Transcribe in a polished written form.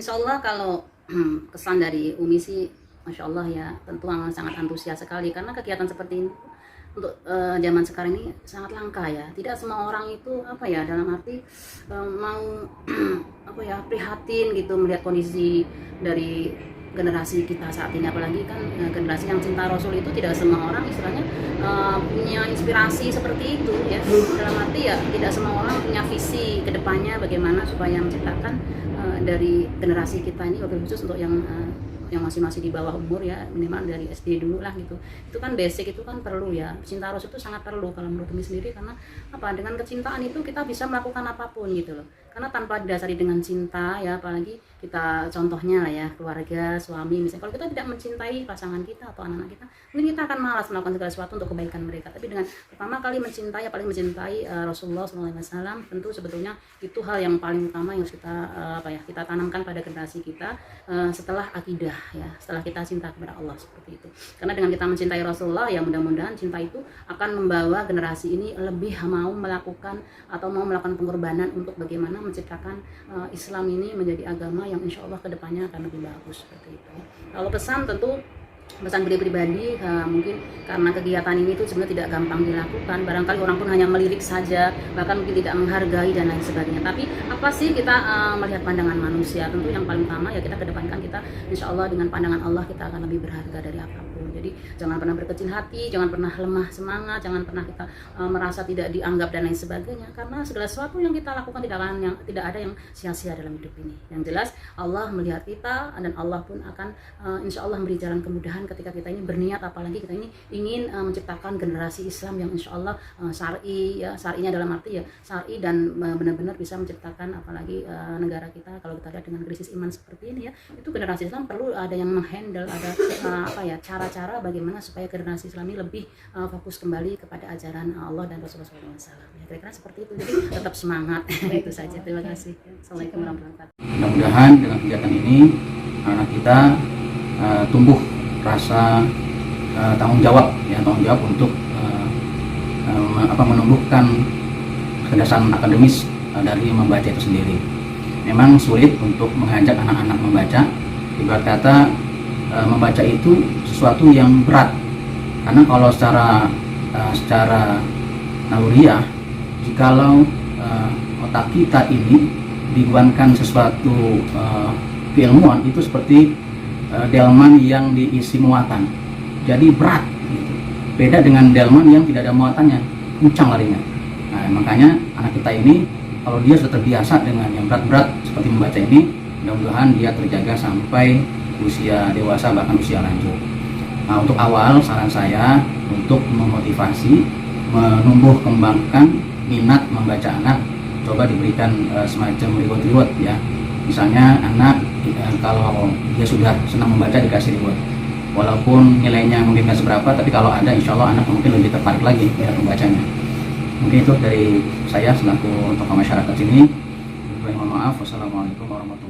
Insya Allah kalau kesan dari Umi sih, Masya Allah ya, tentu sangat antusias sekali karena kegiatan seperti ini untuk zaman sekarang ini sangat langka ya. Tidak semua orang itu apa ya, dalam arti mau apa ya, prihatin gitu melihat kondisi dari generasi kita saat ini, apalagi kan generasi yang cinta Rasul itu tidak semua orang istilahnya punya inspirasi seperti itu ya. Dalam arti ya tidak semua orang punya visi kedepannya bagaimana supaya menciptakan dari generasi kita ini, wabil khusus untuk yang masih di bawah umur ya, minimal dari SD dulu lah gitu. Itu kan basic, itu kan perlu ya. Cinta Rasul itu sangat perlu kalau menurut Umi sendiri, karena apa, dengan kecintaan itu kita bisa melakukan apapun gitu loh. Karena tanpa didasari dengan cinta ya, apalagi kita contohnya lah ya, keluarga, suami misalnya, kalau kita tidak mencintai pasangan kita atau anak-anak kita, mungkin kita akan malas melakukan segala sesuatu untuk kebaikan mereka. Tapi dengan pertama kali mencintai, apalagi mencintai Rasulullah SAW, tentu sebetulnya itu hal yang paling utama yang harus kita kita tanamkan pada generasi kita setelah akidah ya, setelah kita cinta kepada Allah, seperti itu. Karena dengan kita mencintai Rasulullah ya, mudah-mudahan cinta itu akan membawa generasi ini lebih mau melakukan atau mau melakukan pengorbanan untuk bagaimana menciptakan Islam ini menjadi agama yang insya Allah kedepannya akan lebih bagus, seperti itu. Kalau pesan, tentu pesan pribadi mungkin karena kegiatan ini tuh sebenarnya tidak gampang dilakukan. Barangkali orang pun hanya melirik saja, bahkan mungkin tidak menghargai dan lain sebagainya. Tapi apa sih kita melihat pandangan manusia? Tentu yang paling utama ya kita kedepankan, kita insya Allah dengan pandangan Allah kita akan lebih berharga dari apapun. Jadi jangan pernah berkecil hati, jangan pernah lemah semangat, jangan pernah kita merasa tidak dianggap dan lain sebagainya. Karena segala sesuatu yang kita lakukan tidak ada yang sia-sia dalam hidup ini. Yang jelas Allah melihat kita dan Allah pun akan insya Allah memberi jalan kemudahan ketika kita ini berniat, apalagi kita ini ingin menciptakan generasi Islam yang insya Allah syar'i ya, syar'inya dalam arti ya syar'i dan benar-benar bisa menciptakan, apalagi negara kita kalau kita lihat dengan krisis iman seperti ini ya, itu generasi Islam perlu ada yang menghandle, ada cara-cara bagaimana supaya generasi Islam ini lebih fokus kembali kepada ajaran Allah dan Rasulullah SAW. Ya, kira-kira seperti itu. Jadi tetap semangat. Itu saja. Terima kasih. Assalamualaikum warahmatullahi wabarakatuh. Mudah-mudahan dengan kegiatan ini anak kita tumbuh rasa tanggung jawab untuk menumbuhkan kecerdasan akademis dari membaca itu sendiri. Memang sulit untuk mengajak anak-anak membaca. Ibarat kata membaca itu sesuatu yang berat, karena kalau secara naluriah, jikalau otak kita ini dibebankan sesuatu keilmuan, itu seperti delman yang diisi muatan, jadi berat gitu. Beda dengan delman yang tidak ada muatannya, kencang larinya. Nah, makanya anak kita ini kalau dia sudah terbiasa dengan yang berat-berat seperti membaca ini, mudah-mudahan dia terjaga sampai usia dewasa, bahkan usia lanjut. Nah, untuk awal saran saya untuk memotivasi, menumbuh kembangkan minat membaca anak, coba diberikan semacam reward ya. Misalnya anak kalau dia sudah senang membaca dikasih reward, walaupun nilainya mungkin nggak seberapa, tapi kalau ada insya Allah anak mungkin lebih tertarik lagi ya membacanya. Mungkin itu dari saya selaku tokoh masyarakat sini. Mohon maaf. Wassalamualaikum warahmatullahi wabarakatuh.